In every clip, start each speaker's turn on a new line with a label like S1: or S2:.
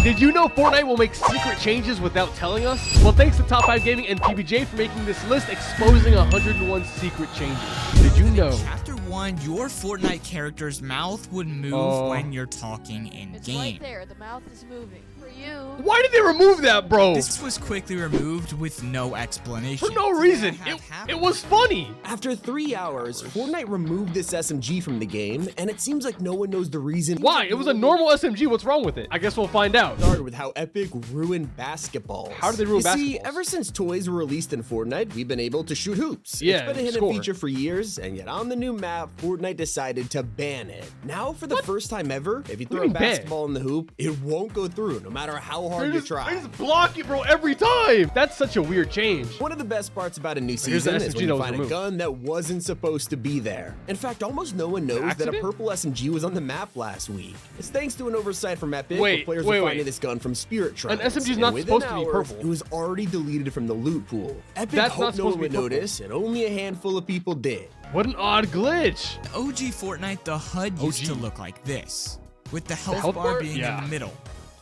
S1: Did you know Fortnite will make secret changes without telling us? Well, thanks to Top 5 Gaming and PBJ for making this list exposing 101 secret changes. Did you know?
S2: Chapter 1, your Fortnite character's mouth would move when you're talking in
S3: It's
S2: game.
S3: right there. The mouth is moving. For you.
S1: Why did they remove that, bro?
S2: This was quickly removed with no explanation.
S1: For no reason. It was funny.
S4: After 3 hours, Fortnite removed this SMG from the game, and it seems like no one knows the reason.
S1: Why? It was a normal SMG. What's wrong with it? I guess we'll find out.
S4: Started with how Epic ruined basketballs.
S1: How did they ruin
S4: You see,
S1: basketballs?
S4: ever since toys were released in Fortnite, we've been able to shoot hoops.
S1: Yeah,
S4: it's been a hidden
S1: score.
S4: feature for years, and yet on the new map, Fortnite decided to ban it. Now, for the first time ever, if you throw a
S1: mean ban?
S4: basketball in the hoop, it won't go through, no matter how hard you
S1: They
S4: try.
S1: just block it, bro, every time. That's such a weird change.
S4: One of the best parts about a new
S1: Here's the
S4: season is
S1: SMG
S4: when
S1: that
S4: you
S1: was
S4: find a
S1: removed.
S4: gun that wasn't supposed to be there. In fact, almost no one knows that a
S1: Accident?
S4: purple SMG was on the map last week. It's thanks to an oversight from Epic,
S1: Wait,
S4: where players
S1: wait,
S4: were
S1: wait.
S4: finding this gun from Spirit Shrines.
S1: SMG is
S4: and
S1: not
S4: within
S1: supposed to be
S4: hours,
S1: purple.
S4: It was already deleted from the loot pool. Epic
S1: That's not
S4: hoped no
S1: supposed
S4: one
S1: to be
S4: would
S1: purple.
S4: notice, and only a handful of people did.
S1: What an odd glitch.
S2: OG Fortnite, the HUD used
S1: OG.
S2: to look like this, with the health,
S1: health
S2: bar
S1: bar?
S2: being
S1: Yeah.
S2: in the middle.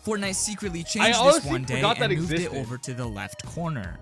S2: Fortnite secretly changed this
S1: honestly
S2: one day
S1: forgot that
S2: and moved it
S1: existed.
S2: over to the left corner.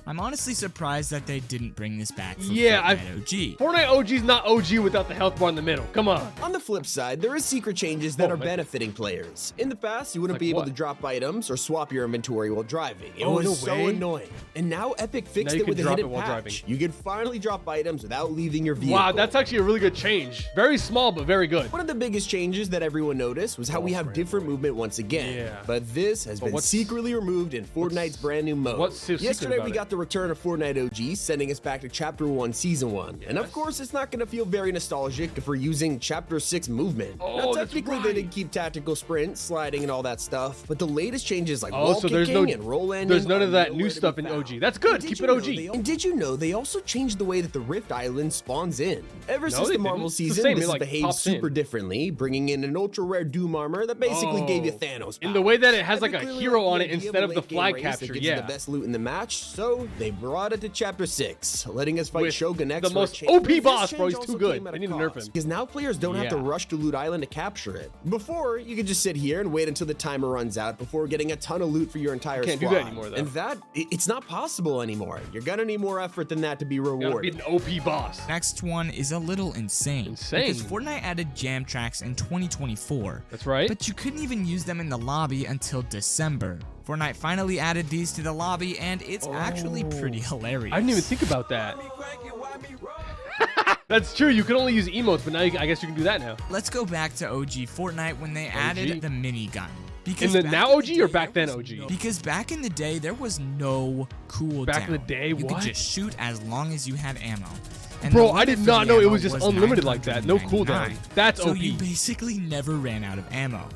S2: I'm honestly surprised that they didn't bring this back for
S1: Yeah,
S2: Fortnite OG.
S1: Fortnite OG's not OG without the health bar in the middle. Come on.
S4: On the flip side, there is secret changes that
S1: Oh,
S4: are
S1: man.
S4: benefiting players. In the past, you wouldn't
S1: Like
S4: be able
S1: what?
S4: to drop items or swap your inventory while driving. It
S1: Oh,
S4: was
S1: no
S4: so
S1: way.
S4: annoying. And now Epic fixed
S1: you
S4: it
S1: can
S4: with a
S1: drop
S4: hidden
S1: it while
S4: patch.
S1: driving.
S4: You can finally drop items without leaving your vehicle.
S1: Wow, that's actually a really good change. Very small, but very good.
S4: One of the biggest changes that everyone noticed was how we have different movement once again.
S1: Yeah.
S4: But this has been
S1: what's-
S4: secretly removed in Fortnite's brand new mode.
S1: what's so secret
S4: Yesterday,
S1: about
S4: we
S1: it?
S4: got the return of Fortnite OG, sending us back to Chapter 1, Season 1. And of course, it's not going to feel very nostalgic if we're using Chapter 6 movement.
S1: Oh,
S4: now,
S1: that's
S4: technically,
S1: right.
S4: they did keep tactical sprint, sliding, and all that stuff, but the latest changes like
S1: Oh,
S4: wall
S1: so there's
S4: kicking
S1: no-
S4: and roll landing
S1: there's none of
S4: are
S1: that
S4: nowhere
S1: new
S4: to be
S1: stuff in
S4: found.
S1: OG. That's good.
S4: And
S1: Keep
S4: did
S1: it
S4: you know
S1: OG.
S4: And did you know they also changed the way that the Rift Island spawns in? Ever since
S1: they
S4: the Marvel
S1: didn't. It's the
S4: season,
S1: same.
S4: this
S1: It,
S4: has
S1: like,
S4: behaved
S1: pops in.
S4: super differently, bringing in an ultra rare Doom armor that basically gave you Thanos
S1: In the
S4: powers.
S1: way that it has like a
S4: Epic really
S1: hero
S4: liked
S1: on
S4: the
S1: it
S4: idea
S1: instead
S4: a
S1: of the
S4: late-game
S1: flag
S4: race
S1: capture.
S4: that gives you
S1: Yeah.
S4: the best loot in the match, so they brought it to Chapter 6, letting us fight
S1: With
S4: Shogun X
S1: the
S4: for a
S1: most
S4: change.
S1: OP
S4: But this
S1: boss, bro.
S4: change
S1: He's too
S4: also
S1: good.
S4: came at
S1: They
S4: a
S1: need to nerf
S4: cost,
S1: him.
S4: because now players don't have to
S1: Yeah.
S4: rush to Loot Island to capture it. Before, you could just sit here and wait until the timer runs out before getting a ton of loot for your entire
S1: Can't do
S4: squad.
S1: that anymore, though.
S4: And it's not possible anymore. You're gonna need more effort than that to be
S1: Gotta
S4: rewarded.
S1: beat an OP boss.
S2: Next one is a little insane. Because Fortnite added jam tracks in 2024.
S1: That's right.
S2: But you couldn't even use them in the lobby until December. Fortnite finally added these to the lobby, and it's actually pretty hilarious.
S1: I didn't even think about that. That's true. You could only use emotes, but now I guess you can do that now.
S2: Let's go back to OG Fortnite when they added the minigun. Because
S1: In the
S2: back
S1: now
S2: in
S1: OG
S2: day,
S1: or back
S2: there
S1: then
S2: was
S1: OG?
S2: Because back in the day, there was no cooldown.
S1: Back in the day,
S2: you
S1: what?
S2: could just shoot as long as you had ammo. And
S1: Bro,
S2: the
S1: I did
S2: limit for
S1: not
S2: the
S1: know it
S2: ammo
S1: was just unlimited like that. No cooldown.
S2: 999.
S1: That's
S2: so
S1: OP.
S2: you basically never ran out of ammo.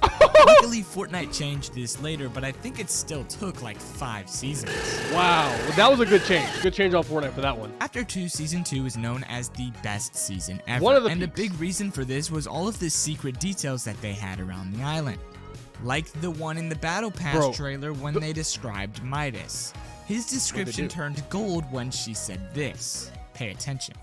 S2: Luckily, Fortnite changed this later, but I think it still took like 5 seasons.
S1: Wow. Well, that was a good change. Good change on Fortnite for that one.
S2: After 2, Season 2 is known as the best season ever.
S1: One of the
S2: and a
S1: peaks.
S2: big reason for this was all of the secret details that they had around the island. Like the one in the Battle Pass
S1: Bro,
S2: trailer when they described Midas. His description turned gold when she said this. Pay attention.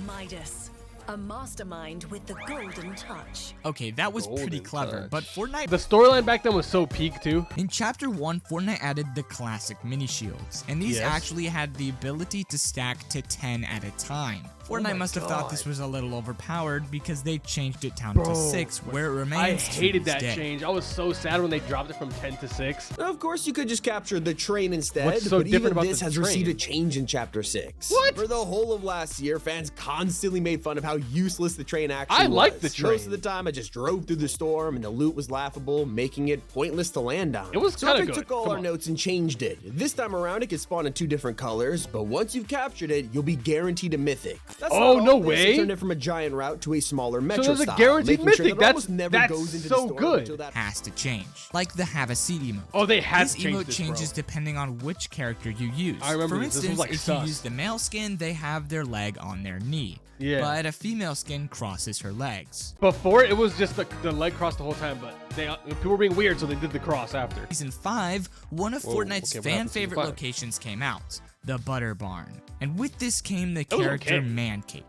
S5: Midas, a mastermind with the golden touch.
S2: Okay, that was pretty
S1: Golden
S2: clever,
S1: touch.
S2: but Fortnite...
S1: The storyline back then was so peak too.
S2: In Chapter 1, Fortnite added the classic mini shields, and these
S1: Yes.
S2: actually had the ability to stack to 10 at a time. Fortnite must have thought this was a little overpowered because they changed it down to 6, where it remains
S1: I
S2: to
S1: hated
S2: this
S1: that
S2: day.
S1: change. I was so sad when they dropped it from 10 to 6.
S4: Of course, you could just capture the train instead,
S1: What's so
S4: but
S1: different
S4: even
S1: about
S4: this
S1: the
S4: has
S1: train?
S4: received a change in Chapter 6.
S1: What?
S4: For the whole of last year, fans constantly made fun of how useless the train actually
S1: I
S4: was.
S1: liked the train.
S4: Most of the time, I just drove through the storm, and the loot was laughable, making it pointless to land on.
S1: It was
S4: so
S1: kinda
S4: Epic
S1: good.
S4: took all
S1: Come
S4: our
S1: on.
S4: notes and changed it. This time around, it can spawn in 2 different colors, but once you've captured it, you'll be guaranteed a mythic. That's
S1: Oh,
S4: not
S1: no
S4: all this.
S1: way.
S4: They turned it from a giant route to a smaller metro
S1: there's a
S4: style,
S1: guaranteed
S4: making sure
S1: mythic.
S4: that it almost
S1: That's-
S4: never
S1: that's
S4: goes into
S1: so
S4: the storm
S1: good.
S4: until that
S2: Has to change. Like the Have a Seat emote.
S1: Oh, they had
S2: This
S1: to change
S2: emote
S1: this,
S2: changes
S1: bro.
S2: depending on which character you use.
S1: I remember
S2: For
S1: this. This was,
S2: instance,
S1: like,
S2: if
S1: sus.
S2: you use the male skin, they have their leg on their knee.
S1: Yeah.
S2: But a female skin crosses her legs.
S1: Before, it was just the leg cross the whole time, but people were being weird, so they did the cross after.
S2: Season 5, one of Fortnite's
S1: okay, what happened
S2: fan
S1: in Season
S2: favorite
S1: 5?
S2: locations came out, the Butter Barn. And with this came the
S1: was
S2: character
S1: okay.
S2: Man Cake.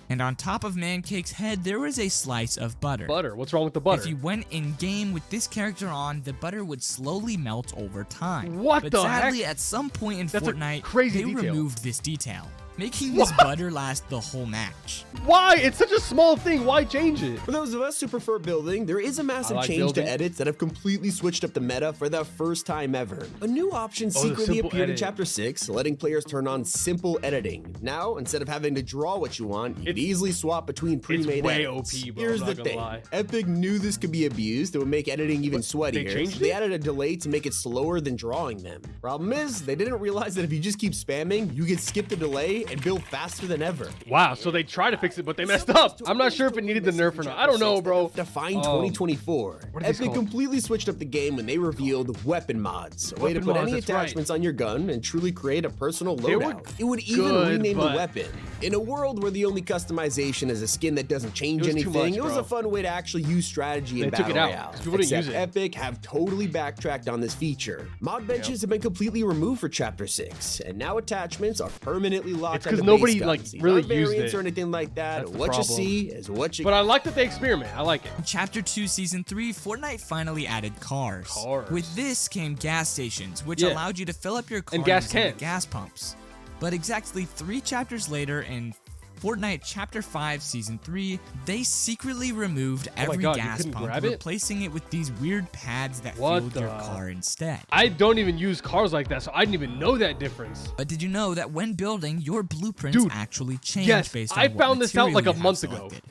S2: And on top of Mancake's head, there was a slice of butter.
S1: Butter? What's wrong with the butter?
S2: If you went in-game with this character on, the butter would slowly melt over time.
S1: What
S2: but
S1: the
S2: sadly,
S1: heck?
S2: at some point in
S1: That's a
S2: Fortnite,
S1: crazy
S2: they
S1: detail.
S2: removed this detail, making this butter last the whole match.
S1: Why? It's such a small thing. Why change it?
S4: For those of us who prefer building, there is a massive
S1: like
S4: change
S1: building.
S4: to edits that have completely switched up the meta for the first time ever. A new option secretly
S1: simple
S4: appeared in
S1: edit.
S4: Chapter 6, letting players turn on simple editing. Now, instead of having to draw what you want, you can easily swap between pre-made
S1: way
S4: edits.
S1: OP, bro,
S4: Here's
S1: I'm
S4: the
S1: not gonna
S4: thing.
S1: lie.
S4: Epic knew this could be abused. It would make editing even sweatier.
S1: changed
S4: So they
S1: it?
S4: added a delay to make it slower than drawing them. Problem is, they didn't realize that if you just keep spamming, you could skip the delay and build faster than ever.
S1: Wow, so they tried to fix it, but they messed up. I'm not sure if it needed the nerf or not. I don't know, bro.
S4: Define 2024.
S1: What are these
S4: Epic
S1: called?
S4: completely switched up the game when they revealed weapon mods, a way to
S1: Weapon
S4: put
S1: mods,
S4: any
S1: that's right.
S4: attachments on your gun and truly create a personal
S1: They were
S4: loadout. It would even
S1: good,
S4: rename the
S1: but-
S4: weapon. In a world where the only customization is a skin that doesn't change
S1: It was too
S4: anything,
S1: much,
S4: it was
S1: bro.
S4: a fun way to actually use strategy in
S1: They took
S4: Battle
S1: it out,
S4: Royale.
S1: 'cause people didn't
S4: Except
S1: use it.
S4: Epic have totally backtracked on this feature. Mod benches have been completely removed for Chapter 6, and now attachments are permanently locked
S1: It's 'cause
S4: onto
S1: nobody,
S4: base
S1: like,
S4: guns. These
S1: really
S4: aren't
S1: used
S4: variants
S1: it.
S4: or anything like that.
S1: That's the
S4: What you
S1: problem.
S4: see is what you
S1: But I like that they experiment. I like it.
S2: In Chapter 2, Season 3, Fortnite finally added cars.
S1: Cars.
S2: With this came gas stations, which
S1: Yeah.
S2: allowed you to fill up your car
S1: And gas
S2: using the
S1: cans.
S2: gas pumps. But exactly 3 chapters later, in Fortnite Chapter 5, Season 3, they secretly removed every
S1: God, you
S2: gas
S1: couldn't
S2: pump,
S1: grab it?
S2: replacing it with these weird pads that
S1: What
S2: fueled your
S1: the-
S2: car instead.
S1: I don't even use cars like that, so I didn't even know that difference.
S2: But did you know that when building, your blueprints
S1: Dude,
S2: actually change
S1: yes,
S2: based on
S1: I
S2: what
S1: found this out
S2: material
S1: like a
S2: you have
S1: month ago.
S2: selected?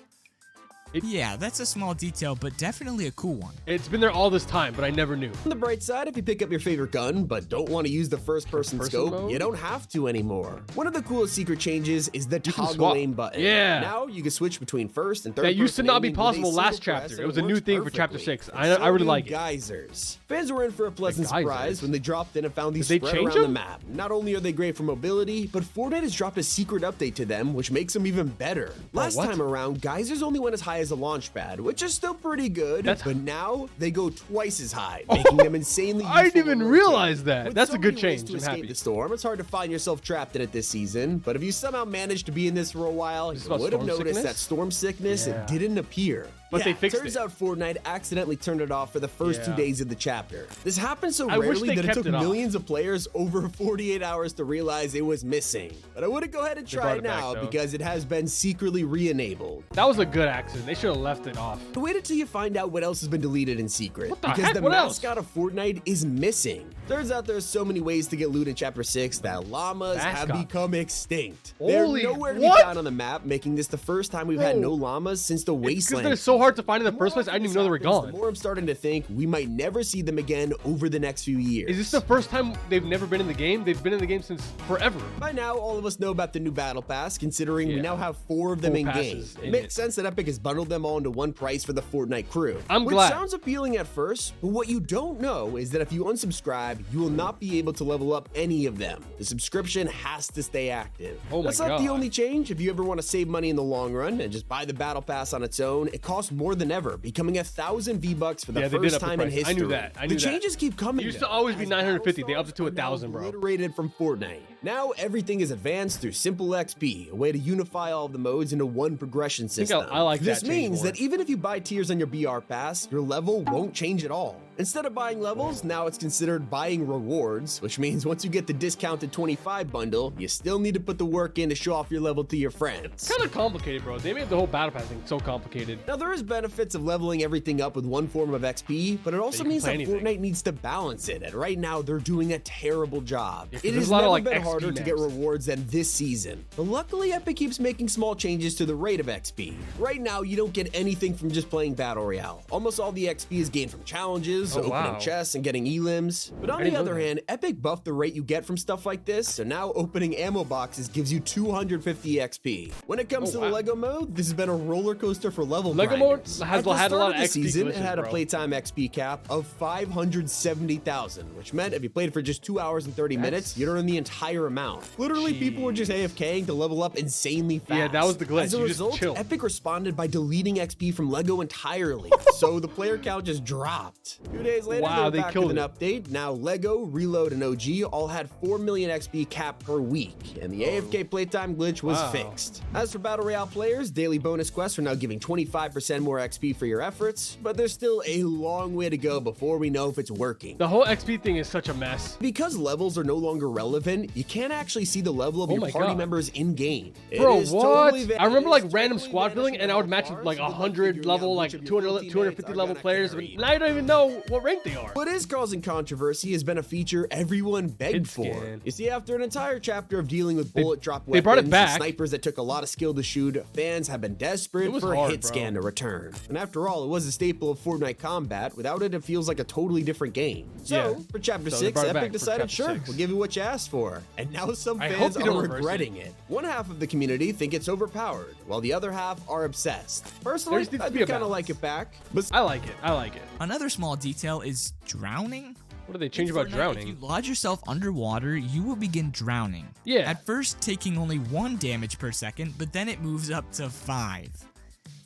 S2: Yeah, that's a small detail, but definitely a cool one.
S1: It's been there all this time, but I never knew.
S4: On the bright side, if you pick up your favorite gun but don't want to use the first-person
S1: First-person
S4: scope,
S1: mode?
S4: you don't have to anymore. One of the coolest secret changes is the
S1: You can
S4: toggle
S1: swap.
S4: aim button.
S1: Yeah.
S4: Now you can switch between first and third.
S1: That used to not be
S4: aiming with a
S1: possible last
S4: single press,
S1: chapter.
S4: and
S1: It was a
S4: works
S1: new thing for Chapter
S4: perfectly.
S1: 6.
S4: And
S1: I
S4: so
S1: really
S4: do
S1: like it.
S4: Geysers. Fans were in for a pleasant
S1: Geysers?
S4: surprise when they dropped in and found these
S1: Did they
S4: spread
S1: change
S4: around the
S1: them?
S4: map. Not only are they great for mobility, but Fortnite has dropped a secret update to them, which makes them even better. Last
S1: what?
S4: time around, Geysers only went as high as a launch pad, which is still pretty good, but now they go twice as high, making them insanely
S1: I didn't
S4: useful
S1: even
S4: to
S1: realize
S4: rotate.
S1: that.
S4: With
S1: That's
S4: so
S1: a good
S4: many ways
S1: change.
S4: to
S1: I'm
S4: escape
S1: happy.
S4: the storm, it's hard to find yourself trapped in it this season, but if you somehow managed to be in this for a while,
S1: Is this
S4: you
S1: about
S4: would have
S1: storm
S4: noticed
S1: sickness?
S4: that storm sickness
S1: Yeah.
S4: didn't appear.
S1: But they fixed
S4: turns
S1: it.
S4: out Fortnite accidentally turned it off for the first 2
S1: Yeah.
S4: days of the chapter. This happened so
S1: I wish
S4: rarely
S1: they
S4: that it
S1: kept
S4: took
S1: it off.
S4: millions of players over 48 hours to realize it was missing. But I wouldn't go ahead and try
S1: brought
S4: it
S1: it back,
S4: now
S1: though.
S4: because it has been secretly re-enabled.
S1: That was a good accident. They should have left it off.
S4: Wait until you find out what else has been deleted in secret.
S1: What the
S4: because
S1: heck?
S4: the
S1: What else?
S4: mascot of Fortnite is missing. Turns out there's so many ways to get loot in Chapter 6 that llamas have
S1: Mascot.
S4: become extinct.
S1: Holy-
S4: They're nowhere to
S1: what?
S4: be found on the map, making this the first time we've had
S1: Bro.
S4: no llamas since the
S1: Because
S4: Wasteland.
S1: they're so hard to find in the
S4: The
S1: first
S4: more
S1: place, I didn't
S4: often
S1: even know they were
S4: this happens,
S1: gone.
S4: The more I'm starting to think we might never see them again over the next few years.
S1: Is this the first time they've never been in the game? They've been in the game since forever.
S4: By now, all of us know about the new Battle Pass, considering we
S1: Yeah.
S4: now have 4 of them
S1: 4
S4: in game.
S1: passes
S4: It
S1: in
S4: makes
S1: it.
S4: sense that Epic has bundled them all into one price for the Fortnite crew.
S1: I'm
S4: which
S1: glad.
S4: sounds appealing at first, but what you don't know is that if you unsubscribe, you will not be able to level up any of them. The subscription has to stay active.
S1: Oh my
S4: That's not the
S1: God.
S4: only change. If you ever want to save money in the long run and just buy the Battle Pass on its own, it costs more than ever, becoming 1,000 V-Bucks for the
S1: Yeah, they did
S4: first
S1: up the
S4: time in
S1: price. I
S4: history.
S1: knew that. I knew
S4: the
S1: that.
S4: changes keep coming.
S1: It used to
S4: though,
S1: always be
S4: as
S1: 950. They
S4: battle
S1: upped it to
S4: stars are now
S1: 1,000, bro.
S4: Obliterated from Fortnite. Now everything is advanced through simple XP, a way to unify all of the modes into one progression
S1: think
S4: system.
S1: I like
S4: this
S1: that change
S4: means
S1: more.
S4: that even if you buy tiers on your BR pass, your level won't change at all. Instead of buying levels, now it's considered buying rewards, which means once you get the discounted 25 bundle, you still need to put the work in to show off your level to your friends.
S1: Kind of complicated, bro. They made the whole battle pass thing so complicated.
S4: Now there is benefits of leveling everything up with one form of XP, but it also
S1: you can
S4: means
S1: play
S4: that
S1: anything.
S4: Fortnite needs to balance it, and right now they're doing a terrible job.
S1: Yeah, 'cause
S4: It
S1: there's
S4: has
S1: a lot of,
S4: never
S1: like,
S4: been
S1: XP
S4: harder to get
S1: maps.
S4: rewards than this season. But luckily Epic keeps making small changes to the rate of XP. Right now you don't get anything from just playing Battle Royale. Almost all the XP is gained from challenges,
S1: Oh,
S4: opening
S1: wow.
S4: chests, and getting elims. But on
S1: I
S4: the
S1: didn't know
S4: other
S1: that.
S4: hand, Epic buffed the rate you get from stuff like this, so now opening ammo boxes gives you 250 XP. When it comes
S1: Oh,
S4: to
S1: wow.
S4: the LEGO mode, this has been a roller coaster for level
S1: Lego mode
S4: grinders.
S1: has
S4: At the
S1: had a
S4: start
S1: lot of
S4: the
S1: XP
S4: season, it
S1: glitches,
S4: had a
S1: bro.
S4: playtime XP cap of 570,000, which meant if you played for just 2 hours and 30 minutes, you'd earn the entire amount. Literally, people were just AFKing to level up insanely fast.
S1: Yeah, that was the glitch.
S4: As a
S1: You just
S4: result,
S1: chill.
S4: Epic responded by deleting XP from LEGO entirely, so the player count just dropped. 2 days later,
S1: Wow,
S4: they
S1: they
S4: were back
S1: killed
S4: with an
S1: it.
S4: update. Now Lego, Reload, and OG all had 4 million XP cap per week, and the AFK playtime glitch was
S1: Wow.
S4: fixed. As for Battle Royale players, daily bonus quests are now giving 25% more XP for your efforts, but there's still a long way to go before we know if it's working.
S1: The whole XP thing is such a mess.
S4: Because levels are no longer relevant, you can't actually see the level of
S1: Oh
S4: your
S1: my
S4: party
S1: God.
S4: members in-game. It
S1: Bro,
S4: is
S1: what?
S4: totally
S1: I remember like
S4: it's
S1: random
S4: totally
S1: squad building, and I would
S4: vanishing
S1: match
S4: how
S1: with like
S4: far, so good luck
S1: 100
S4: figuring
S1: level,
S4: out
S1: like
S4: which of your
S1: 200,
S4: teammates
S1: 250
S4: are
S1: level
S4: gonna
S1: players.
S4: carry.
S1: But now you don't even know what rank they are.
S4: What is causing controversy has been a feature everyone begged for.
S1: Hitscan.
S4: You see, after an entire chapter of dealing with bullet drop weapons,
S1: they brought it
S4: and
S1: back.
S4: snipers that took a lot of skill to shoot, fans have been desperate
S1: It was
S4: for
S1: hard,
S4: a Hitscan
S1: bro.
S4: to return. And after all, it was a staple of Fortnite combat. Without it, it feels like a totally different game. So,
S1: Yeah.
S4: for Chapter
S1: So they
S4: 6,
S1: brought it
S4: Epic
S1: back for
S4: decided,
S1: Chapter
S4: sure,
S1: 6.
S4: we'll give you what you asked for. And now some
S1: I hope
S4: fans
S1: they don't
S4: are
S1: reverse
S4: regretting it. One half of the community think it's overpowered, while the other half are obsessed. Personally,
S1: There needs to
S4: I
S1: be a
S4: kind of
S1: balance.
S4: like it back. But
S1: I like it. I like it.
S2: Another small detail is drowning.
S1: What do they change
S2: In
S1: about
S2: Fortnite,
S1: drowning?
S2: If you lodge yourself underwater, you will begin drowning.
S1: Yeah.
S2: At first, taking only 1 damage per second, but then it moves up to 5.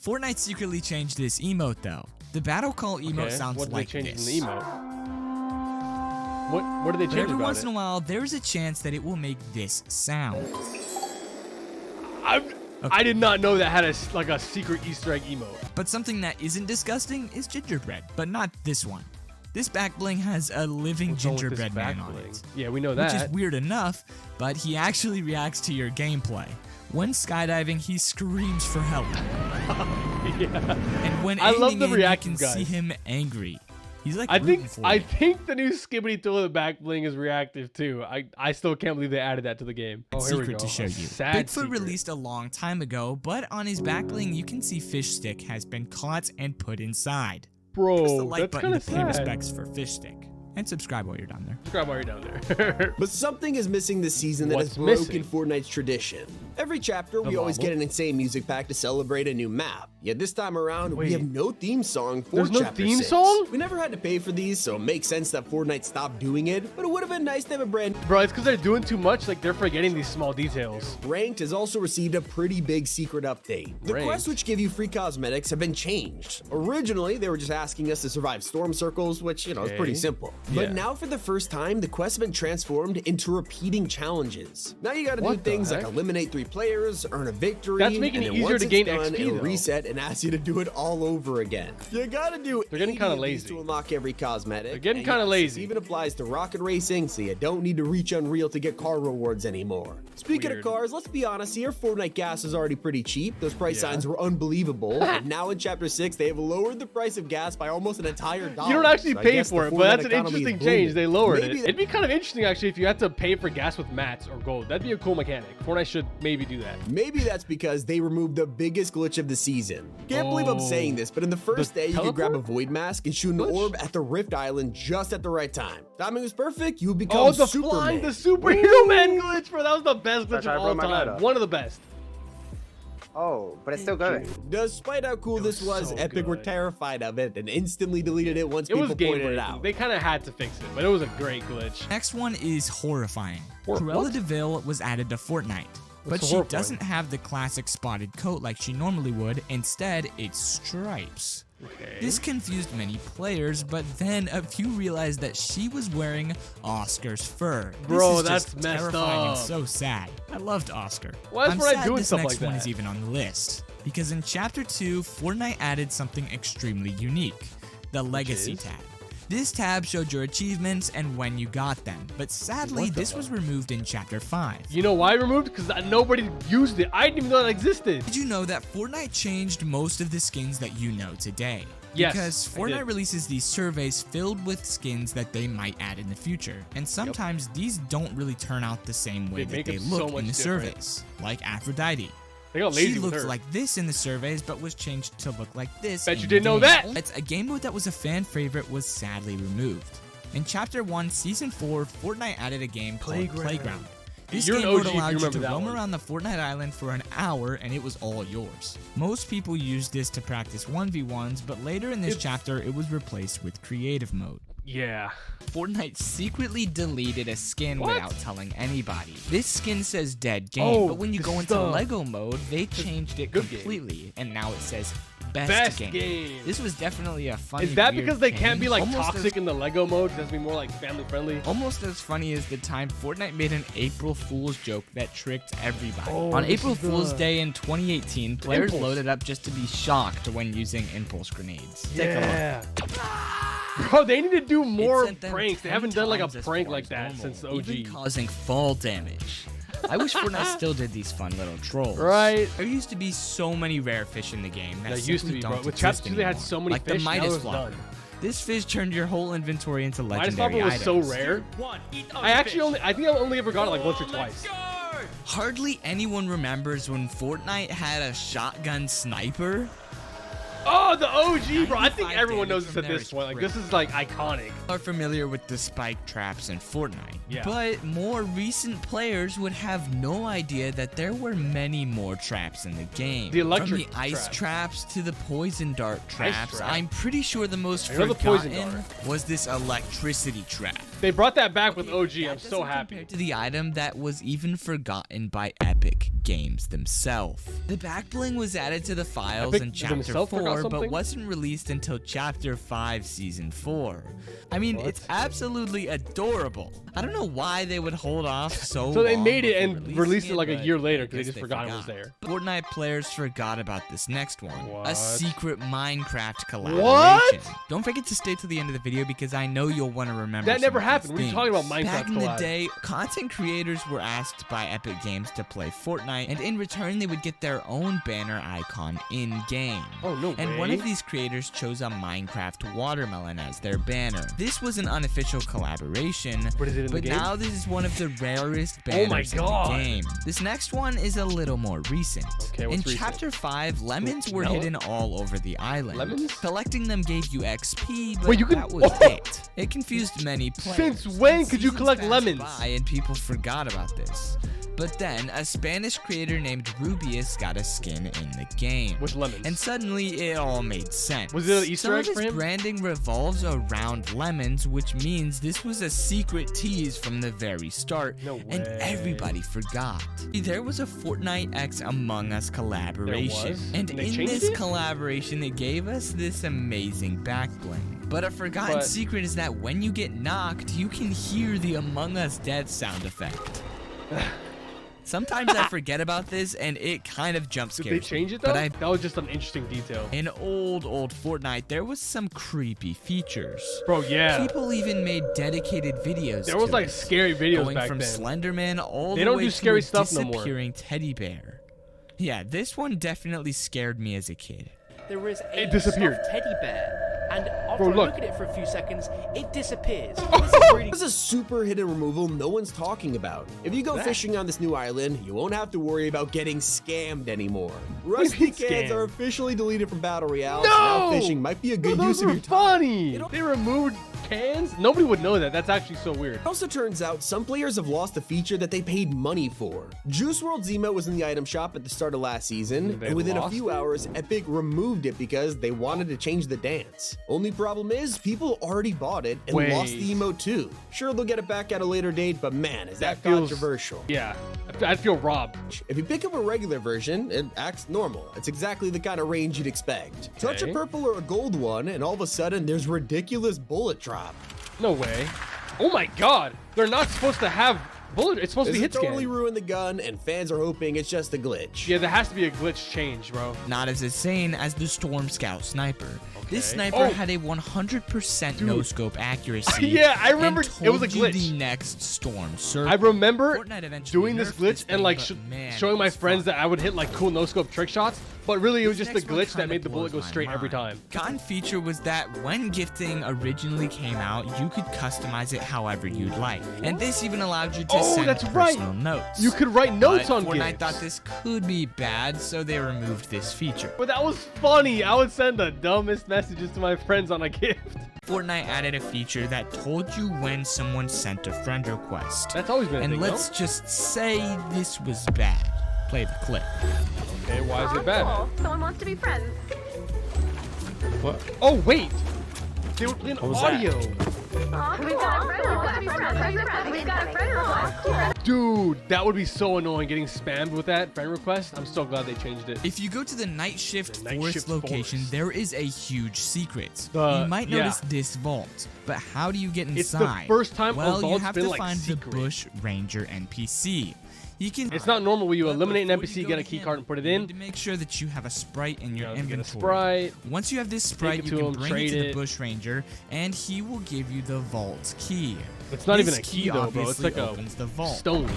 S2: Fortnite secretly changed this emote though. The battle call emote
S1: Okay,
S2: sounds
S1: what did
S2: like
S1: they change
S2: this.
S1: in the emote? What did they
S2: But
S1: change
S2: every
S1: about
S2: once
S1: it?
S2: in a while, there's a chance that it will make this sound.
S1: I did not know that had like a secret Easter egg emote.
S2: But something that isn't disgusting is gingerbread, but not this one. This back bling has a living
S1: What's wrong with this
S2: gingerbread man
S1: back
S2: on
S1: bling?
S2: it.
S1: Yeah, we know
S2: Which
S1: that.
S2: is weird enough, but he actually reacts to your gameplay. When skydiving, he screams for help.
S1: Yeah.
S2: And when
S1: I love
S2: aiming
S1: the
S2: in, you
S1: reactive
S2: can see
S1: guys.
S2: him angry. He's like
S1: I
S2: rooting
S1: think
S2: for
S1: I
S2: you.
S1: think the new Skibbity Toilet back bling is reactive too. I still can't believe they added that to the game. Oh, here we
S2: Secret
S1: go.
S2: to show
S1: A
S2: you.
S1: sad
S2: Bigfoot
S1: secret.
S2: released a long time ago, but on his back bling, you can see Fish Stick has been caught and put inside. Press the
S1: Bro,
S2: like
S1: that's
S2: button
S1: kind
S2: to
S1: of
S2: pay
S1: sad.
S2: respects for Fish Stick. And subscribe while you're down there.
S1: Subscribe while you're down there.
S4: But something is missing this season that
S1: What's
S4: has broken
S1: missing?
S4: Fortnite's tradition. Every chapter, we always
S1: marble?
S4: get an insane music pack to celebrate a new map. Yet this time around, we
S1: Wait.
S4: have no theme song for
S1: There's no
S4: Chapter
S1: theme
S4: 6.
S1: song?
S4: We never had to pay for these, so it makes sense that Fortnite stopped doing it, but it would have been nice to have a brand.
S1: Bro, it's because they're doing too much. Like they're forgetting these small details.
S4: Ranked has also received a pretty big secret update. The
S1: Ranked?
S4: quests which give you free cosmetics have been changed. Originally, they were just asking us to survive storm circles, which, is pretty
S1: Okay.
S4: simple.
S1: Yeah.
S4: But now for the first time, the quests have been transformed into repeating challenges. Now you gotta do
S1: What the
S4: things like
S1: heck?
S4: eliminate 3 players, earn a victory,
S1: That's making
S4: and
S1: it
S4: then
S1: easier
S4: once
S1: to
S4: it's
S1: gain
S4: done,
S1: XP
S4: it'll
S1: though.
S4: reset and ask you to do it all over again. You gotta do
S1: They're getting
S4: 80
S1: kinda
S4: of these
S1: lazy.
S4: to unlock every cosmetic.
S1: They're getting
S4: And
S1: kinda
S4: yes,
S1: lazy.
S4: This even applies to rocket racing, so you don't need to reach Unreal to get car rewards anymore. Speaking
S1: Weird.
S4: of cars, let's be honest here, Fortnite gas is already pretty cheap. Those price
S1: Yeah.
S4: signs were unbelievable. And now in Chapter 6, they have lowered the price of gas by almost an entire dollar.
S1: You don't actually
S4: So I
S1: pay
S4: guess
S1: for
S4: the
S1: it, but
S4: Fortnite
S1: that's an
S4: economy is
S1: interesting
S4: booming.
S1: change. They lowered
S4: Maybe
S1: it. It'd be kind of interesting actually if you had to pay for gas with mats or gold. That'd be a cool mechanic. Fortnite should maybe do that.
S4: Maybe that's because they removed the biggest glitch of the season. Can't believe I'm saying this, but in the first day, you could grab a
S1: teleport?
S4: void mask and shoot an
S1: Glitch?
S4: orb at the Rift Island just at the right time. Timing was perfect, you would become
S1: Oh, the
S4: Superman.
S1: flying, the superhero man glitch, bro. That was the best glitch
S6: I
S1: of
S6: broke
S1: all
S6: my
S1: time.
S6: glider.
S1: One of the best.
S6: Oh, but it's still going.
S4: Despite how cool this was,
S1: so
S4: Epic were
S1: good.
S4: terrified of it and instantly deleted it once
S1: It was
S4: people
S1: game
S4: pointed it
S1: breaking.
S4: out.
S1: They kind of had to fix it, but it was a great glitch.
S2: Next one is horrifying.
S1: What?
S2: Cruella de Vil was added to Fortnite, but
S1: so
S2: she
S1: horrifying?
S2: doesn't have the classic spotted coat like she normally would. Instead, it's stripes.
S1: Okay.
S2: This confused many players, but then a few realized that she was wearing Oscar's fur.
S1: Bro,
S2: this is
S1: that's
S2: just
S1: messed
S2: terrifying
S1: up.
S2: and so sad. I loved Oscar.
S1: Why is
S2: I'm
S1: Fortnite
S2: sad
S1: doing
S2: this
S1: stuff
S2: next
S1: like
S2: one
S1: that?
S2: is even on the list, because in Chapter 2, Fortnite added something extremely unique, the Legacy
S1: is?
S2: tab. This tab showed your achievements and when you got them, but sadly
S1: What the
S2: this was removed in Chapter 5.
S1: You know why I removed? Because nobody used it. I didn't even know that existed.
S2: Did you know that Fortnite changed most of the skins that you know today?
S1: Yes,
S2: Because
S1: I
S2: Fortnite
S1: did.
S2: releases these surveys filled with skins that they might add in the future. And sometimes these don't really turn out the same way
S1: They
S2: that
S1: make
S2: they
S1: them so
S2: look
S1: much
S2: in the
S1: different.
S2: surveys. Like Aphrodite.
S1: They got lazy
S2: She
S1: with
S2: looked
S1: her.
S2: like this in the surveys, but was changed to look like this.
S1: Bet you
S2: in
S1: didn't know
S2: game.
S1: that.
S2: It's a game mode that was a fan favorite was sadly removed. In Chapter 1, Season 4, Fortnite added a game called Playground. This
S1: You're an
S2: game mode
S1: OG if you
S2: allowed you
S1: remember
S2: to
S1: that
S2: roam
S1: one.
S2: around the Fortnite island for an hour and it was all yours. Most people used this to practice 1v1s, but later in this chapter it was replaced with creative mode.
S1: Yeah.
S2: Fortnite secretly deleted a skin
S1: What?
S2: without telling anybody. This skin says dead game,
S1: Oh,
S2: but when you
S1: good
S2: go into
S1: stuff.
S2: Lego mode, they changed it
S1: Good game.
S2: completely, and now it says best
S1: game.
S2: game. This was definitely a funny.
S1: Is that
S2: weird
S1: because they can't be
S2: change.
S1: like
S2: Almost
S1: toxic in the Lego mode? It has to be more like family friendly.
S2: Almost as funny as the time Fortnite made an April Fool's joke that tricked everybody.
S1: Oh,
S2: On
S1: this
S2: April
S1: is the-
S2: Fool's Day in 2018, players
S1: Impulse.
S2: loaded up just to be shocked when using impulse grenades. Take a look.
S1: Yeah. Bro, they need to do more
S2: It sent them
S1: pranks. They
S2: 10
S1: haven't done like a
S2: times as
S1: prank
S2: far
S1: like
S2: as
S1: that
S2: normal,
S1: since the OG.
S2: even causing fall damage. I wish Fortnite still did these fun little trolls.
S1: Right.
S2: There used to be so many rare fish in the game that
S1: There used to
S2: simply
S1: be, bro.
S2: don't
S1: With
S2: exist
S1: Chapter 2, they had
S2: anymore.
S1: so many
S2: like
S1: fish,
S2: the
S1: now
S2: Midas
S1: it's
S2: flopper.
S1: done.
S2: This fish turned your whole inventory into
S1: Midas
S2: legendary
S1: Flopper was
S2: items.
S1: so rare. I actually I think I only ever got it like once or twice.
S2: Hardly anyone remembers when Fortnite had a shotgun sniper.
S1: Oh, the OG, bro. I think
S2: 95
S1: everyone knows
S2: damage
S1: this at
S2: from
S1: this
S2: there
S1: point. Like,
S2: is
S1: this is like iconic.
S2: Are familiar with the spike traps in Fortnite.
S1: Yeah.
S2: But more recent players would have no idea that there were many more traps in the game.
S1: The electric
S2: From the ice
S1: trap.
S2: traps to the poison dart traps,
S1: trap.
S2: I'm pretty sure the most
S1: I know the poison
S2: forgotten
S1: dart.
S2: was this electricity trap.
S1: They brought that back with OG.
S2: That
S1: I'm so
S2: doesn't
S1: happy.
S2: compare to the item that was even forgotten by Epic Games themselves. The back bling was added to the files
S1: Epic
S2: in Chapter
S1: themselves forgot
S2: 4, but
S1: something?
S2: wasn't released until Chapter 5, Season 4. I mean,
S1: What?
S2: it's absolutely adorable. I don't know why they would hold off so
S1: So they
S2: long
S1: made it
S2: before
S1: and
S2: releasing
S1: released it like a
S2: but
S1: year later
S2: I
S1: 'cause they
S2: guess
S1: just forgot it was there.
S2: Fortnite players forgot about this next one.
S1: What?
S2: A secret Minecraft collaboration.
S1: What?
S2: Don't forget to stay till the end of the video because I know you'll want to remember
S1: That never
S2: some of
S1: happened.
S2: these
S1: What are you talking about,
S2: things.
S1: Minecraft
S2: Back in the
S1: collab?
S2: day, content creators were asked by Epic Games to play Fortnite, and in return, they would get their own banner icon in-game.
S1: Oh, no
S2: And
S1: way.
S2: one of these creators chose a Minecraft watermelon as their banner. This was an unofficial collaboration,
S1: But is it in the
S2: but
S1: game?
S2: now this is one of the rarest banners
S1: Oh my
S2: in the
S1: God.
S2: game. This next one is a little more recent.
S1: Okay,
S2: in
S1: what's recent?
S2: Chapter 5, lemons were
S1: Vanilla?
S2: hidden all over the island.
S1: Lemons?
S2: Collecting them gave you XP, but
S1: Wait, you could-
S2: that was
S1: Oh!
S2: it. It confused many players.
S1: Since when
S2: And
S1: could you
S2: seasons
S1: collect
S2: passed
S1: lemons?
S2: by and people forgot about this. But then, a Spanish creator named Rubius got a skin in the game.
S1: With lemons.
S2: And suddenly, it all made sense.
S1: Was it an Easter
S2: Some
S1: egg
S2: of his
S1: for him?
S2: branding revolves around lemons, which means this was a secret tease from the very start,
S1: No
S2: and
S1: way.
S2: everybody forgot. There was a Fortnite X Among Us collaboration,
S1: was?
S2: and
S1: And they
S2: in
S1: changed
S2: this
S1: it?
S2: collaboration, it gave us this amazing back bling. But a forgotten
S1: But-
S2: secret is that when you get knocked, you can hear the Among Us death sound effect. Sometimes I forget about this, and it kind of jump
S1: Did
S2: scares
S1: they
S2: me.
S1: change it though?
S2: But
S1: That was just an interesting detail.
S2: in old Fortnite, there was some creepy features.
S1: Bro, yeah.
S2: People even made dedicated videos.
S1: There was
S2: to
S1: like
S2: it,
S1: scary videos
S2: going
S1: back
S2: from
S1: then.
S2: Slenderman all
S1: They
S2: the
S1: don't
S2: way
S1: do
S2: to
S1: scary
S2: a
S1: stuff no more.
S2: disappearing teddy bear. Yeah, this one definitely scared me as a kid.
S7: There is a
S1: It disappeared.
S7: stuffed teddy bear, and after
S1: Bro,
S7: I
S1: look.
S7: look at it for a few seconds, it disappears. This is really
S4: This is a super hidden removal no one's talking about. If you go fishing on this new island, you won't have to worry about getting scammed anymore. Rusty
S1: mean
S4: cans
S1: scammed?
S4: are officially deleted from Battle Royale,
S1: No!
S4: so now fishing might be a good
S1: Bro,
S4: use
S1: those
S4: of
S1: were
S4: your time.
S1: funny. They removed cans? Nobody would know that. That's actually so weird.
S4: It also turns out some players have lost a feature that they paid money for. WRLD's emote was in the item shop at the start of last season,
S1: They
S4: and within a
S1: lost
S4: few
S1: it?
S4: hours, Epic removed it because they wanted to change the dance. Only problem is, people already bought it and lost
S1: Wait.
S4: the emote too. Sure, they'll get it back at a later date, but man, is that
S1: feels-
S4: controversial.
S1: Yeah. I'd feel robbed.
S4: If you pick up a regular version, it acts normal. It's exactly the kind of range you'd expect. Touch a
S1: Okay.
S4: purple or a gold one, and all of a sudden, there's ridiculous bullet drop.
S1: No way. Oh my god. They're not supposed to have bullet. It's supposed to
S4: This
S1: be
S4: has
S1: hit scan.
S4: totally ruined the gun, and fans are hoping it's just a glitch.
S1: Yeah, there has to be a glitch change, bro.
S2: Not as insane as the Storm Scout sniper. This sniper
S1: Oh.
S2: had a 100% no-scope accuracy.
S1: Yeah, I remember
S2: and
S1: it was a
S2: told you
S1: glitch.
S2: the next storm circle.
S1: I remember
S2: Fortnite eventually
S1: doing this
S2: nerfed
S1: glitch
S2: thing,
S1: and like
S2: but man,
S1: showing
S2: it
S1: my
S2: was
S1: friends
S2: fun.
S1: that I would hit like cool no-scope trick shots, but really it was
S2: This
S1: just a
S2: next one
S1: glitch that
S2: kinda
S1: made the bullet go
S2: blows my
S1: straight every
S2: mind.
S1: time.
S2: Gotten feature was that when gifting originally came out, you could customize it however you'd like. And this even allowed you to
S1: Oh,
S2: send
S1: that's right.
S2: personal notes.
S1: You could write notes
S2: But
S1: on
S2: Fortnite
S1: gifts.
S2: thought this could be bad, so they removed this feature.
S1: But that was funny. I would send the dumbest messages to my friends on a gift.
S2: Fortnite added a feature that told you when someone sent a friend request.
S1: That's always been a
S2: And
S1: thing,
S2: let's just say this was bad. Play the clip.
S1: no? Okay, why is it bad?
S3: Cool. Someone wants to be friends.
S1: What? Oh, wait. They were playing
S6: was that?
S1: audio.
S3: Aw, we've got a friend who wants to be friends.
S8: your friend. We've got a friend request.
S1: Dude, that would be so annoying getting spammed with that friend request. I'm so glad they changed it.
S2: If you go to the night shift
S1: The night
S2: forest
S1: shift
S2: location,
S1: forest.
S2: there is a huge secret.
S1: The-
S2: You might
S1: yeah.
S2: notice this vault, but how do you get inside?
S1: It's the first time a
S2: well, you
S1: vault's
S2: have
S1: been,
S2: to
S1: like,
S2: find
S1: secret.
S2: the bush ranger NPC. You can.
S1: It's not normal when you
S2: But
S1: eliminate an
S2: before
S1: NPC,
S2: you go
S1: get a
S2: to
S1: key
S2: him,
S1: card and put it
S2: you
S1: in.
S2: need to make sure that you have a sprite in your
S1: You get a
S2: inventory.
S1: sprite.
S2: Once you have this sprite,
S1: it
S2: you
S1: to
S2: can
S1: him,
S2: bring it
S1: trade
S2: to the
S1: it.
S2: bush ranger, and he will give you the vault key.
S1: It's not
S2: This
S1: even a key though, bro. It's
S2: obviously
S1: like a
S2: opens the vault.
S1: stone.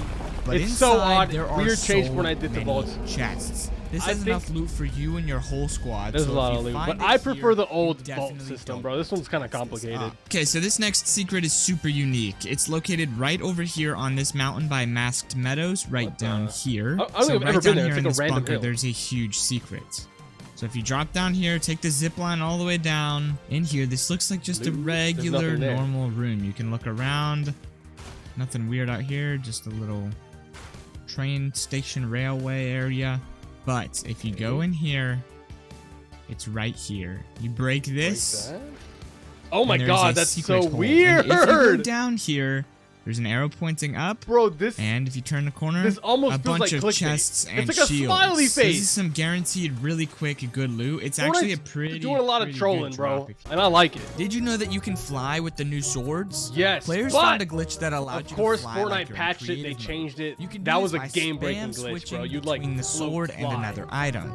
S2: But
S1: It's so
S2: inside,
S1: odd.
S2: There are
S1: Weird change
S2: so
S1: when I did the
S2: many
S1: vaults.
S2: chests. This
S1: I
S2: has enough
S1: think-
S2: loot for you and your whole squad.
S1: There's
S2: so
S1: a lot
S2: if
S1: of
S2: you
S1: loot,
S2: find
S1: but
S2: it
S1: I prefer
S2: here,
S1: the
S2: you
S1: old vault
S2: definitely
S1: system,
S2: don't
S1: bro. This one's kind of
S2: mess this
S1: complicated.
S2: up. Okay, so this next secret is super unique. It's located right over here on this mountain by Masked Meadows, right down here.
S1: I don't
S2: So
S1: think I've
S2: right
S1: ever been
S2: down
S1: there.
S2: here
S1: It's
S2: in
S1: like a
S2: this
S1: random
S2: bunker,
S1: hill.
S2: there's a huge secret. So if you drop down here, take the zip line all the way down. In here, this looks like just a
S1: Loot? There's
S2: regular,
S1: nothing there.
S2: normal room. You can look around. Nothing weird out here, just a little train station railway area. But if you go in here, it's right here. You break this.
S1: Oh my
S2: and there's
S1: god,
S2: a
S1: that's
S2: secret
S1: so
S2: hole.
S1: weird.
S2: And if you go down here, there's an arrow pointing up.
S1: Bro, this
S2: And if you turn the corner,
S1: This almost
S2: a
S1: feels
S2: bunch
S1: like
S2: of
S1: clickbait.
S2: chests and
S1: It's like a
S2: shields.
S1: smiley
S2: This
S1: face.
S2: is some guaranteed really quick good loot. It's actually a
S1: Fortnite's
S2: pretty
S1: doing a lot of
S2: pretty
S1: trolling,
S2: good
S1: bro,
S2: drop if you-
S1: and I like it.
S2: Did you know that you can fly with the new swords?
S1: Yes,
S2: Players
S1: but
S2: found a glitch that allowed
S1: Of
S2: you
S1: course,
S2: to fly
S1: Fortnite
S2: like you're in
S1: patched it. They
S2: creative mode.
S1: changed it.
S2: You can do
S1: That
S2: this
S1: was a
S2: by
S1: game-breaking
S2: spam
S1: glitch, bro.
S2: switching
S1: You'd like
S2: between the sword and
S1: fly.
S2: another item.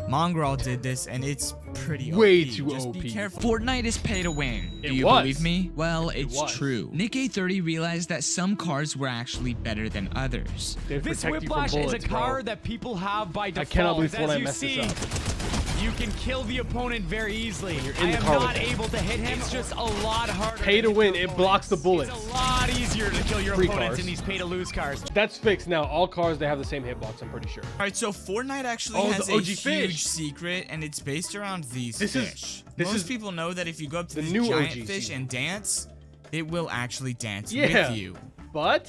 S2: Mongrel did this, and it's pretty
S1: Way
S2: OP.
S1: too
S2: Just
S1: OP.
S2: be careful. Fortnite is pay to win.
S1: It
S2: Do you
S1: was.
S2: believe me? Well, it's
S1: was.
S2: true. Nick A30 realized that some cars were actually better than others.
S1: They
S9: This
S1: protect you from
S9: whiplash
S1: bullets,
S9: is a car
S1: bro.
S9: that people have by default.
S1: I cannot believe
S9: As
S1: Fortnite
S9: you
S1: messed
S9: see,
S1: this up.
S9: you can kill the opponent very easily.
S1: you're in
S9: I
S1: the
S9: am
S1: car with
S9: not
S1: him.
S9: able to hit him. It's just a lot harder.
S1: Pay to
S9: hit
S1: win,
S9: your
S1: it blocks the
S9: opponents.
S1: bullets.
S9: It's a lot easier to kill your
S1: Free
S9: opponents
S1: cars.
S9: in these pay-to-lose cars.
S1: That's fixed now. All cars, they have the same hitbox, I'm pretty sure.
S2: All right, so Fortnite actually
S1: Oh,
S2: has
S1: the
S2: a
S1: OG
S2: huge
S1: fish.
S2: secret, and it's based around these
S1: This is-
S2: fish.
S1: this
S2: Most
S1: is
S2: people know that if you go up to
S1: the
S2: this
S1: new
S2: giant
S1: OG
S2: fish
S1: season.
S2: and dance, it will actually dance
S1: Yeah.
S2: with you.
S1: But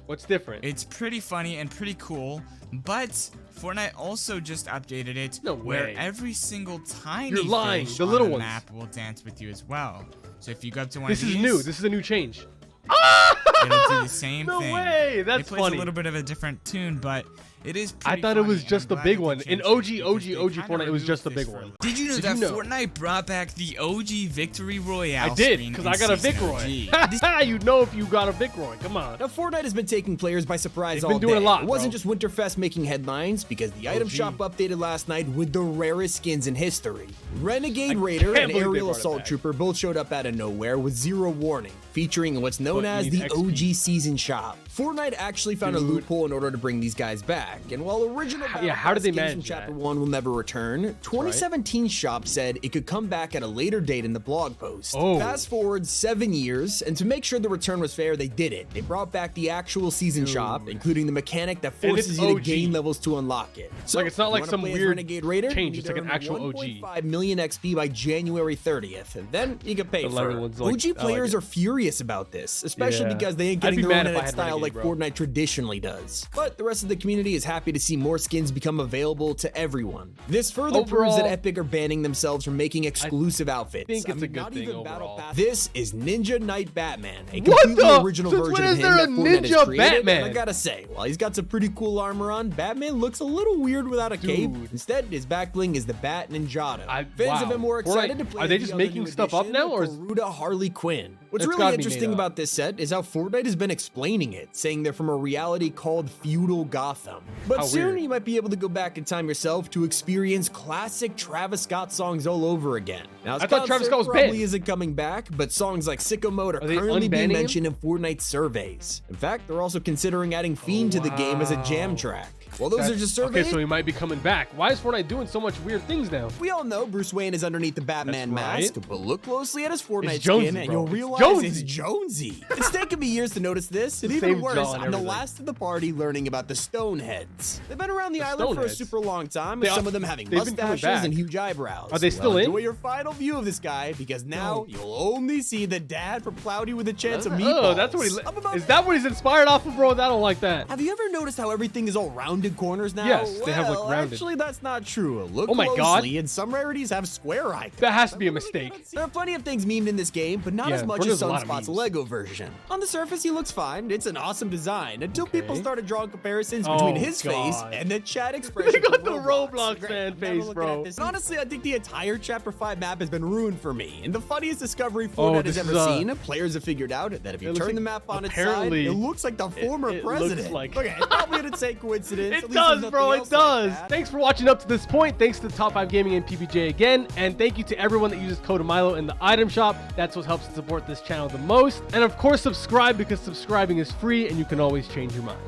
S1: what's different?
S2: It's pretty funny and pretty cool, but Fortnite also just updated it
S1: No
S2: where
S1: way.
S2: every single tiny
S1: You're lying.
S2: fish
S1: The
S2: on
S1: little
S2: the
S1: ones.
S2: map will dance with you as well. So if you go up to one
S1: This
S2: of
S1: is
S2: these,
S1: new. This is a new change.
S2: it'll do the same
S1: No
S2: thing.
S1: way. That's
S2: it plays
S1: funny.
S2: a little bit of a different tune, but it is
S1: I
S2: pretty
S1: thought it
S2: funny,
S1: was
S2: and
S1: just
S2: I'm
S1: the
S2: glad
S1: big
S2: that
S1: one.
S2: they
S1: In
S2: changed
S1: OG,
S2: it
S1: OG,
S2: because they
S1: OG
S2: kinda
S1: Fortnite, it was just the
S2: removed
S1: big
S2: this
S1: one.
S2: for- Did you know
S1: Did
S2: that
S1: you know?
S2: Fortnite brought back the OG Victory Royale
S1: I did,
S2: screen
S1: because
S2: in
S1: I got a
S2: Season
S1: Vicroy.
S2: OG?
S1: You know if you got a Vicroy. Come on.
S4: Now, Fortnite has been taking players by surprise
S1: They've
S4: all
S1: been doing
S4: day.
S1: a lot,
S4: It wasn't
S1: bro.
S4: just Winterfest making headlines, because the item
S1: OG.
S4: shop updated last night with the rarest skins in history. Renegade Raider
S1: can't
S4: and
S1: believe they
S4: Aerial
S1: brought it
S4: Assault
S1: back.
S4: Trooper both showed up out of nowhere with zero warning, featuring what's known
S1: But
S4: as
S1: you
S4: the
S1: need XP.
S4: OG Season Shop. Fortnite actually found a
S1: Dude.
S4: loophole in order to bring these guys back, and while original
S1: Yeah, how did they
S4: skins from
S1: manage
S4: Chapter
S1: that?
S4: 1 will never return, 2017 Shop said it could come back at a later date in the blog post.
S1: Oh.
S4: Fast forward 7 years, and to make sure the return was fair, they did it. They brought back the actual season shop, including the mechanic that
S1: And it's
S4: forces you to
S1: OG.
S4: gain levels to unlock it. So,
S1: Like, it's not
S4: if you
S1: like
S4: wanna
S1: some
S4: play as
S1: weird
S4: Renegade Raider,
S1: change,
S4: you
S1: it's
S4: need
S1: like
S4: to
S1: an
S4: earn
S1: actual OG.
S4: 1.5 million XP by January 30th, and then you can pay
S1: The
S4: for
S1: Lego
S4: it.
S1: one's like-
S4: OG
S1: I like
S4: players
S1: it.
S4: are furious about this, especially
S1: Yeah.
S4: because they ain't
S1: I'd
S4: getting
S1: be
S4: their own
S1: mad if I
S4: edit
S1: had
S4: style like
S1: Renegade, bro.
S4: Fortnite traditionally does. But the rest of the community is happy to see more skins become available to everyone. This further proves that
S1: Overall,
S4: Epic are banning themselves from making exclusive outfits.
S1: think it's a good
S4: not
S1: thing
S4: even Battle
S1: overall.
S4: Pass. This is Ninja Knight Batman, a
S1: What
S4: completely
S1: the?
S4: original
S1: Since
S4: version
S1: when
S4: of
S1: is
S4: him
S1: there
S4: that
S1: a
S4: Fortnite has
S1: Ninja
S4: created, and
S1: Batman?
S4: I gotta say, while he's got some pretty cool armor on, Batman looks a little weird without a cape.
S1: Dude.
S4: Instead, his back bling is the Bat Ninjato. Fans
S1: wow.
S4: have been more excited
S1: Fortnite-
S4: to play
S1: are they
S4: the
S1: just
S4: other
S1: making
S4: new
S1: stuff up
S4: edition,
S1: now, or is-
S4: Garuda Harley Quinn? What's
S1: It's
S4: really
S1: gotta be made
S4: interesting
S1: up.
S4: about this set is how Fortnite has been explaining it, saying they're from a reality called feudal Gotham. But
S1: How
S4: soon
S1: weird.
S4: you might be able to go back in time yourself to experience classic Travis Scott songs all over again. Now, his
S1: I thought Travis
S4: concert
S1: Scott was
S4: probably
S1: banned.
S4: isn't coming back, but songs like Sicko Mode are
S1: Are they
S4: currently being
S1: unbanning him?
S4: mentioned in Fortnite surveys. In fact, they're also considering adding Fiend to the game as a jam track. Well, those are just surveys.
S1: Okay, so he might be coming back. Why is Fortnite doing so much weird things now?
S4: We all know Bruce Wayne is underneath the Batman
S1: That's
S4: mask, but look closely at his Fortnite
S1: It's Jonesy,
S4: skin and
S1: bro.
S4: you'll
S1: It's
S4: realize
S1: Jonesy.
S4: it's Jonesy. It's taken me years to notice this, and
S1: The
S4: even
S1: same
S4: worse,
S1: jaw and
S4: I'm the
S1: everything.
S4: last of the party learning about the Stoneheads. They've been around the island for a
S1: Stoneheads?
S4: super long time,
S1: They
S4: with
S1: are-
S4: some of them having
S1: they've been coming
S4: mustaches
S1: back.
S4: and huge eyebrows.
S1: Are they still in?
S4: Enjoy your final view of this guy, because now you'll only see the dad from Cloudy with a Chance of Meatballs.
S1: Oh, that's what he. Is that what he's inspired off of, bro? I don't like that.
S4: Have you ever noticed how everything is all round and rounded corners now?
S1: Yes, they have, like,
S4: Well,
S1: rounded.
S4: Actually, that's not true. Look
S1: Oh my God.
S4: closely, and some rarities have square icons.
S1: That has to be a mistake.
S4: There are plenty of things memed in this game, but not
S1: Yeah,
S4: as much
S1: Bruno's
S4: as
S1: a lot of
S4: Sunspot's
S1: memes.
S4: Lego version. On the surface, he looks fine. It's an awesome design until
S1: Okay.
S4: people started drawing comparisons
S1: Oh,
S4: between his
S1: God.
S4: face and the chat expression.
S1: They got
S4: from
S1: the Roblox
S4: Great,
S1: fan
S4: never
S1: face,
S4: looking
S1: bro.
S4: at this. And honestly, I think the entire Chapter 5 map has been ruined for me. And the funniest discovery
S1: Oh,
S4: Fortnite
S1: this
S4: has
S1: is,
S4: ever seen, players have figured out that if
S1: it
S4: you
S1: looks
S4: turn
S1: like-
S4: the map on its side,
S1: apparently,
S4: it looks like the former
S1: it looks
S4: president.
S1: like-
S4: Okay, it's probably an insane coincidence. At
S1: It
S4: least there's
S1: does,
S4: nothing
S1: bro. It
S4: else like
S1: does.
S4: that.
S1: Thanks for watching up to this point. Thanks to Top 5 Gaming and PBJ again. And thank you to everyone that uses code Milo in the item shop. That's what helps to support this channel the most. And of course, subscribe because subscribing is free and you can always change your mind.